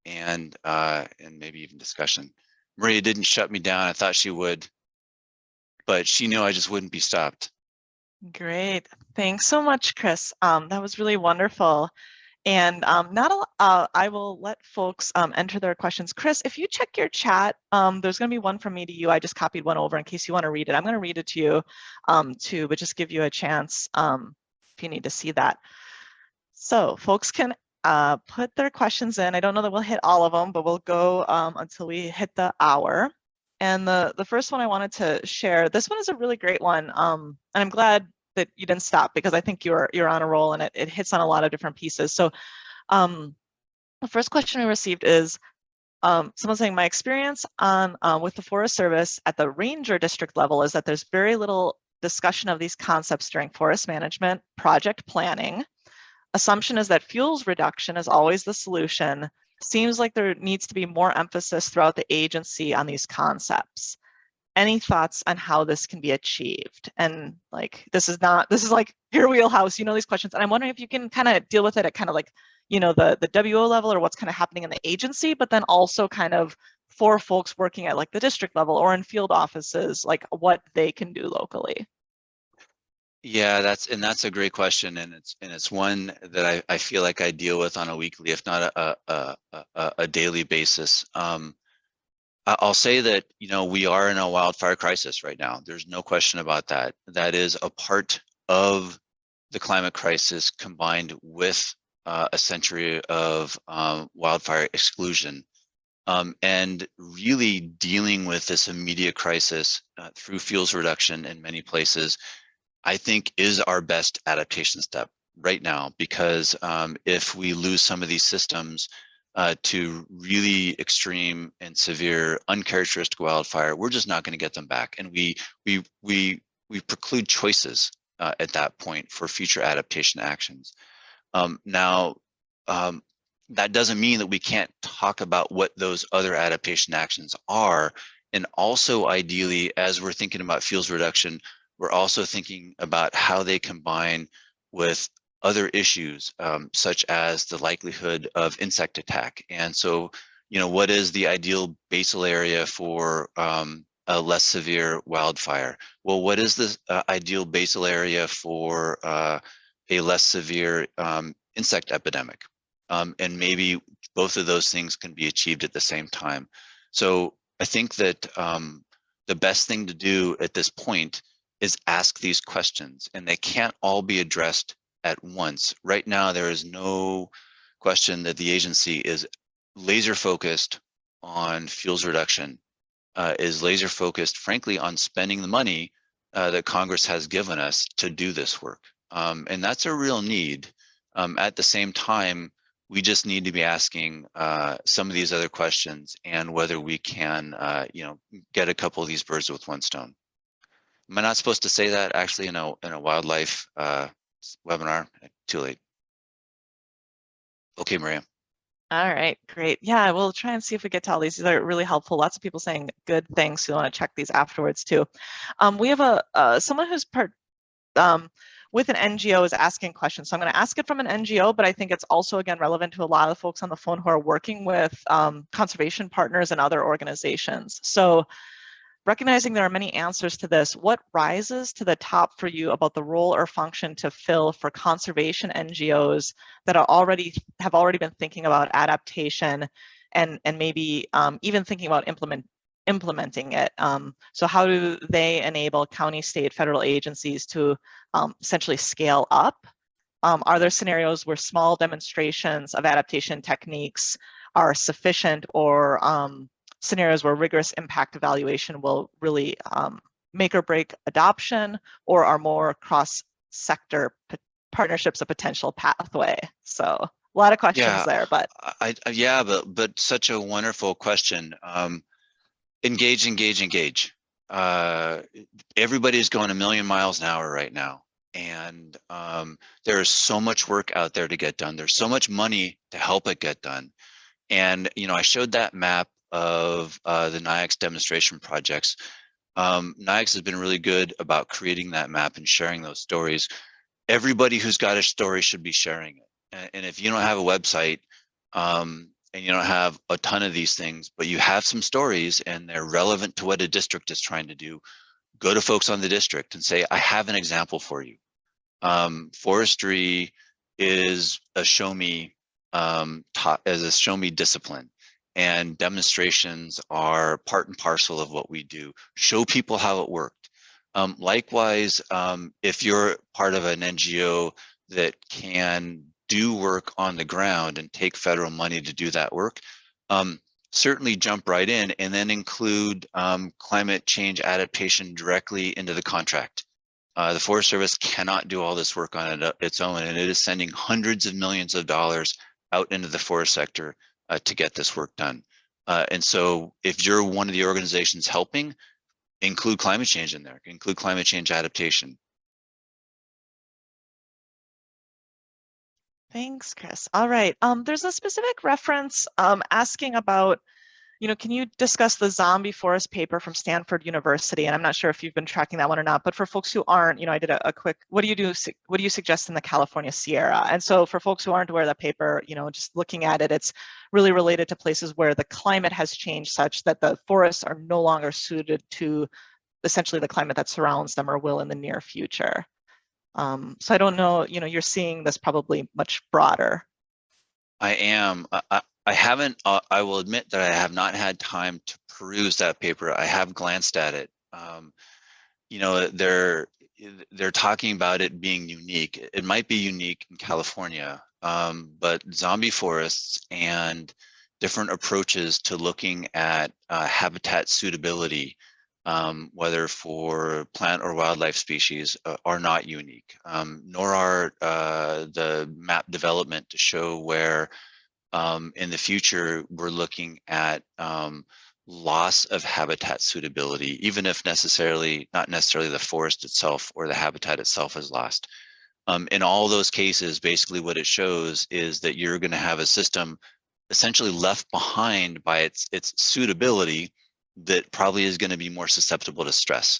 and maybe even discussion. Maria didn't shut me down. I thought she would, but she knew I just wouldn't be stopped. Great. Thanks so much, Chris. That was really wonderful. And I will let folks enter their questions. Chris, if you check your chat, there's going to be one from me to you. I just copied one over in case you want to read it. I'm going to read it to you too, but just give you a chance if you need to see that. So folks can put their questions in. I don't know that we'll hit all of them, but we'll go until we hit the hour. And the first one I wanted to share, this one is a really great one. And I'm glad that you didn't stop, because I think you're on a roll and it hits on a lot of different pieces. So the first question we received is someone saying, my experience on with the Forest Service at the ranger district level is that there's very little discussion of these concepts during forest management project planning. Assumption is that fuels reduction is always the solution. Seems like there needs to be more emphasis throughout the agency on these concepts. Any thoughts on how this can be achieved? And like, this is like your wheelhouse, you know, these questions. And I'm wondering if you can kind of deal with it at kind of like, you know, the WO level, or what's kind of happening in the agency, but then also kind of for folks working at like the district level or in field offices, like what they can do locally. Yeah, that's a great question, and it's one that I feel like I deal with on a weekly, if not a daily basis. I'll say that, you know, we are in a wildfire crisis right now. There's no question about that. That is a part of the climate crisis combined with a century of wildfire exclusion. And really dealing with this immediate crisis through fuels reduction in many places, I think is our best adaptation step right now, because if we lose some of these systems to really extreme and severe uncharacteristic wildfire, we're just not going to get them back, and we preclude choices at that point for future adaptation actions. Now, that doesn't mean that we can't talk about what those other adaptation actions are, and also ideally, as we're thinking about fuels reduction, we're also thinking about how they combine with other issues, such as the likelihood of insect attack. And so, you know, what is the ideal basal area for a less severe wildfire? Well, what is the ideal basal area for a less severe insect epidemic? And maybe both of those things can be achieved at the same time. So I think that the best thing to do at this point is ask these questions, and they can't all be addressed at once. Right now, there is no question that the agency is laser focused on fuels reduction, is laser focused, frankly, on spending the money that Congress has given us to do this work. And that's a real need. At the same time, we just need to be asking some of these other questions, and whether we can, you know, get a couple of these birds with one stone. Am I not supposed to say that actually in a wildlife webinar? Too late. Okay, Maria. All right, great. Yeah, we'll try and see if we get to all these. These are really helpful. Lots of people saying good things, so you want to check these afterwards too. We have someone who's with an NGO is asking questions. So I'm going to ask it from an NGO, but I think it's also, again, relevant to a lot of the folks on the phone who are working with conservation partners and other organizations. So recognizing there are many answers to this, what rises to the top for you about the role or function to fill for conservation NGOs that have already been thinking about adaptation and maybe even thinking about implementing it? So how do they enable county, state, federal agencies to essentially scale up? Are there scenarios where small demonstrations of adaptation techniques are sufficient, or scenarios where rigorous impact evaluation will really make or break adoption, or are more cross-sector partnerships a potential pathway? So a lot of questions there, but yeah, but such a wonderful question. Engage. Everybody's going a million miles an hour right now, and there is so much work out there to get done. There's so much money to help it get done. And I showed that map of the NIAX demonstration projects. NIAX has been really good about creating that map and sharing those stories. Everybody who's got a story should be sharing it. And if you don't have a website, and you don't have a ton of these things, but you have some stories and they're relevant to what a district is trying to do, go to folks on the district and say, I have an example for you. Forestry is a show me discipline, and demonstrations are part and parcel of what we do. Show people how it worked. Likewise, if you're part of an NGO that can do work on the ground and take federal money to do that work, certainly jump right in and then include climate change adaptation directly into the contract. The Forest Service cannot do all this work on its own, and it is sending hundreds of millions of dollars out into the forest sector to get this work done. And so if you're one of the organizations helping, include climate change in there, include climate change adaptation. Thanks, Chris. All right. There's a specific reference asking about, can you discuss the zombie forest paper from Stanford University? And I'm not sure if you've been tracking that one or not, but for folks who aren't, I did a quick, what do you suggest in the California Sierra? And so for folks who aren't aware of that paper, just looking at it, it's really related to places where the climate has changed such that the forests are no longer suited to essentially the climate that surrounds them or will in the near future. So I don't know, you're seeing this probably much broader. I am. I haven't, I will admit that I have not had time to peruse that paper. I have glanced at it. They're talking about it being unique. It might be unique in California, but zombie forests and different approaches to looking at habitat suitability, whether for plant or wildlife species, are not unique, nor are the map development to show where in the future we're looking at loss of habitat suitability, even if not necessarily the forest itself or the habitat itself is lost. In all those cases, basically what it shows is that you're going to have a system essentially left behind by its suitability that probably is going to be more susceptible to stress.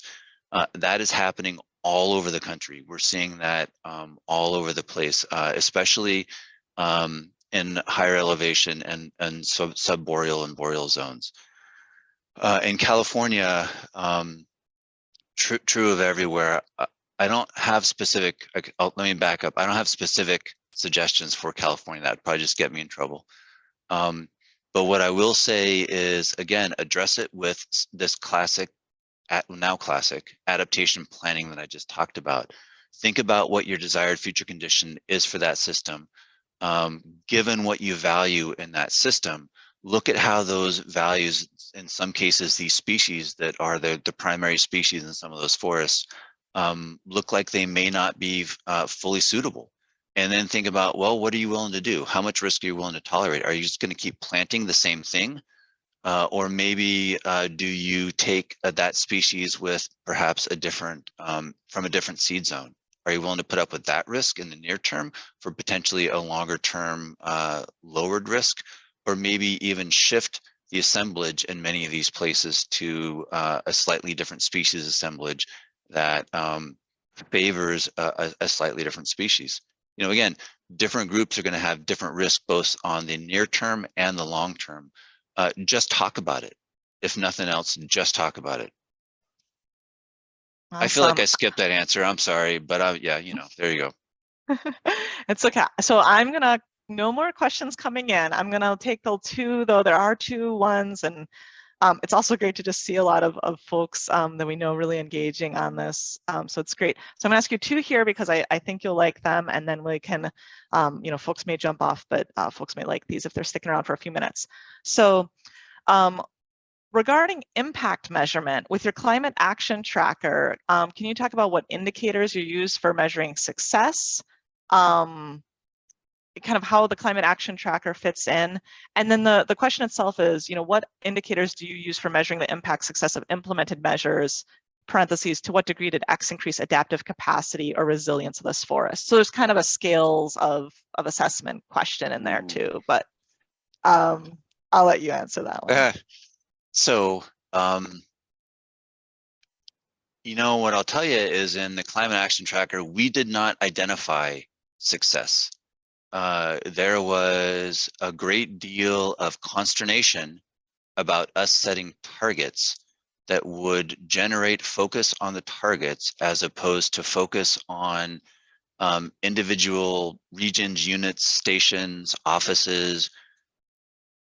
That is happening all over the country. We're seeing that all over the place, especially in higher elevation and subboreal and boreal zones. In California, true of everywhere, I don't have specific, let me back up. I don't have specific suggestions for California. That'd probably just get me in trouble. But what I will say is, again, address it with this now classic adaptation planning that I just talked about. Think about what your desired future condition is for that system. Given what you value in that system, look at how those values, in some cases, these species that are the primary species in some of those forests, look like they may not be fully suitable. And then think about, well, what are you willing to do? How much risk are you willing to tolerate? Are you just going to keep planting the same thing? Or maybe do you take that species with perhaps a different, from a different seed zone? Are you willing to put up with that risk in the near term for potentially a longer term lowered risk, or maybe even shift the assemblage in many of these places to a slightly different species assemblage that favors a slightly different species? You know, again, different groups are going to have different risks both on the near term and the long term. Just talk about it. If nothing else, just talk about it. Awesome. I feel like I skipped that answer. I'm sorry, but yeah, you know, there you go. It's okay. So I'm gonna, no more questions coming in. I'm gonna take the two, though there are two ones, and it's also great to just see a lot of folks that we know really engaging on this. So it's great. So I'm gonna ask you two here because I think you'll like them, and then we can, you know, folks may jump off, but folks may like these if they're sticking around for a few minutes. So regarding impact measurement, with your climate action tracker, can you talk about what indicators you use for measuring success? Kind of how the climate action tracker fits in. And then the question itself is, you know, what indicators do you use for measuring the impact success of implemented measures? Parentheses, to what degree did X increase adaptive capacity or resilience of this forest? So there's kind of a scales of assessment question in there too, but I'll let you answer that one. So, you know, what I'll tell you is in the climate action tracker, we did not identify success. There was a great deal of consternation about us setting targets that would generate focus on the targets as opposed to focus on individual regions, units, stations, offices,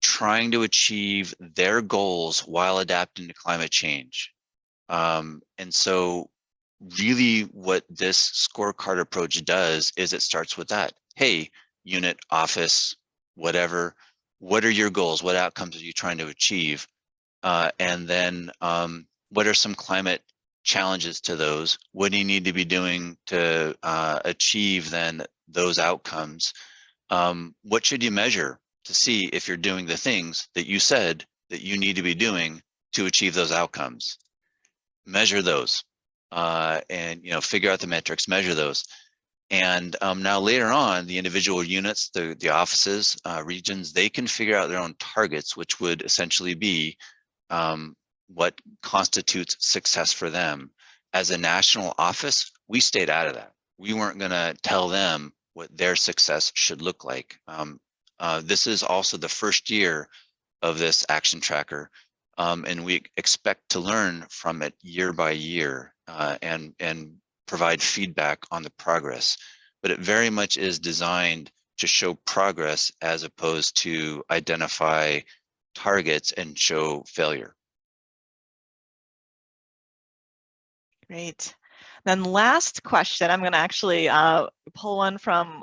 trying to achieve their goals while adapting to climate change. And so really what this scorecard approach does is it starts with that. Hey, unit, office, whatever, what are your goals? What outcomes are you trying to achieve? And then what are some climate challenges to those? What do you need to be doing to achieve then those outcomes? What should you measure to see if you're doing the things that you said that you need to be doing to achieve those outcomes? Measure those and, you know, figure out the metrics, measure those. And now later on, the individual units, the offices, regions, they can figure out their own targets, which would essentially be what constitutes success for them. As a national office, we stayed out of that. We weren't going to tell them what their success should look like. This is also the first year of this action tracker, and we expect to learn from it year by year and provide feedback on the progress. But it very much is designed to show progress as opposed to identify targets and show failure. Great. Then last question, I'm going to actually pull one from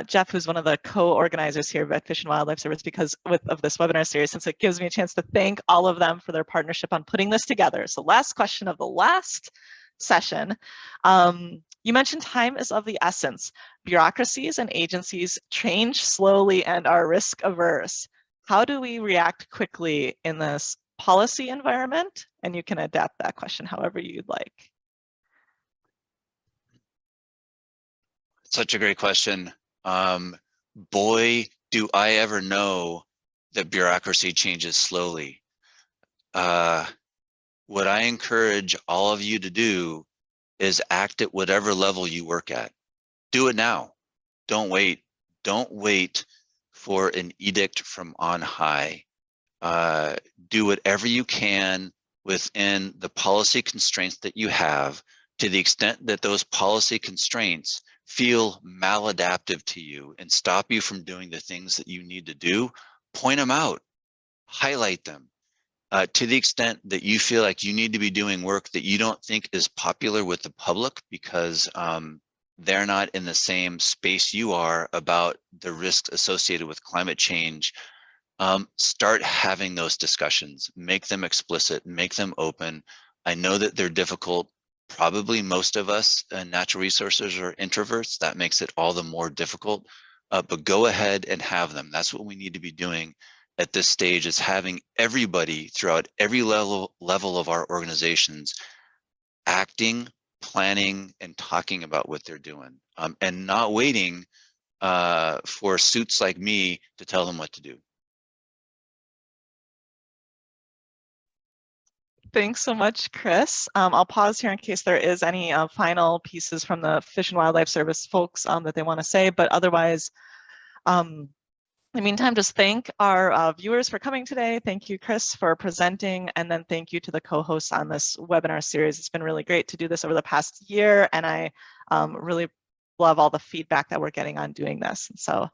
Jeff, who's one of the co-organizers here at Fish and Wildlife Service of this webinar series, since it gives me a chance to thank all of them for their partnership on putting this together. So last question of the last session. You mentioned time is of the essence. Bureaucracies and agencies change slowly and are risk averse. How do we react quickly in this policy environment? And you can adapt that question however you'd like. Such a great question. Boy, do I ever know that bureaucracy changes slowly. What I encourage all of you to do is act at whatever level you work at. Do it now. Don't wait. Don't wait for an edict from on high. Do whatever you can within the policy constraints that you have, to the extent that those policy constraints feel maladaptive to you and stop you from doing the things that you need to do. Point them out, highlight them. To the extent that you feel like you need to be doing work that you don't think is popular with the public because they're not in the same space you are about the risks associated with climate change, start having those discussions, make them explicit, make them open. I know that they're difficult. Probably most of us natural resources are introverts. That makes it all the more difficult, but go ahead and have them. That's what we need to be doing at this stage, is having everybody throughout every level of our organizations acting planning and talking about what they're doing, and not waiting for suits like me to tell them what to do. Thanks so much, Chris. I'll pause here in case there is any final pieces from the Fish and Wildlife Service folks that they want to say, but otherwise, in the meantime, just thank our viewers for coming today. Thank you, Chris, for presenting, and then thank you to the co-hosts on this webinar series. It's been really great to do this over the past year, and I really love all the feedback that we're getting on doing this. And so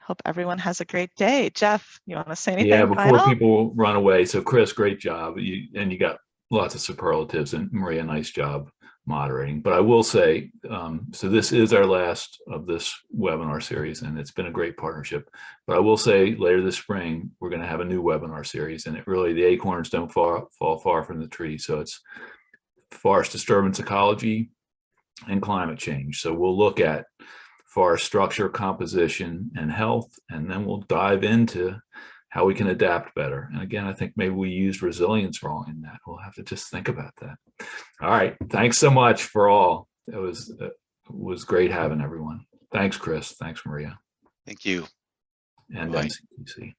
hope everyone has a great day. Jeff, you want to say anything Yeah, before final? people run away. So Chris, great job. You got lots of superlatives, and Maria, nice job moderating. But I will say, so this is our last of this webinar series, and it's been a great partnership. But I will say later this spring, we're going to have a new webinar series, and it really, the acorns don't fall far from the tree. So it's forest disturbance ecology and climate change. So we'll look at forest structure, composition, and health, and then we'll dive into how we can adapt better. And again, I think maybe we used resilience wrong in that. We'll have to just think about that. All right, thanks so much for all. It was great having everyone. Thanks, Chris. Thanks, Maria. Thank you. And Bye. MCTC.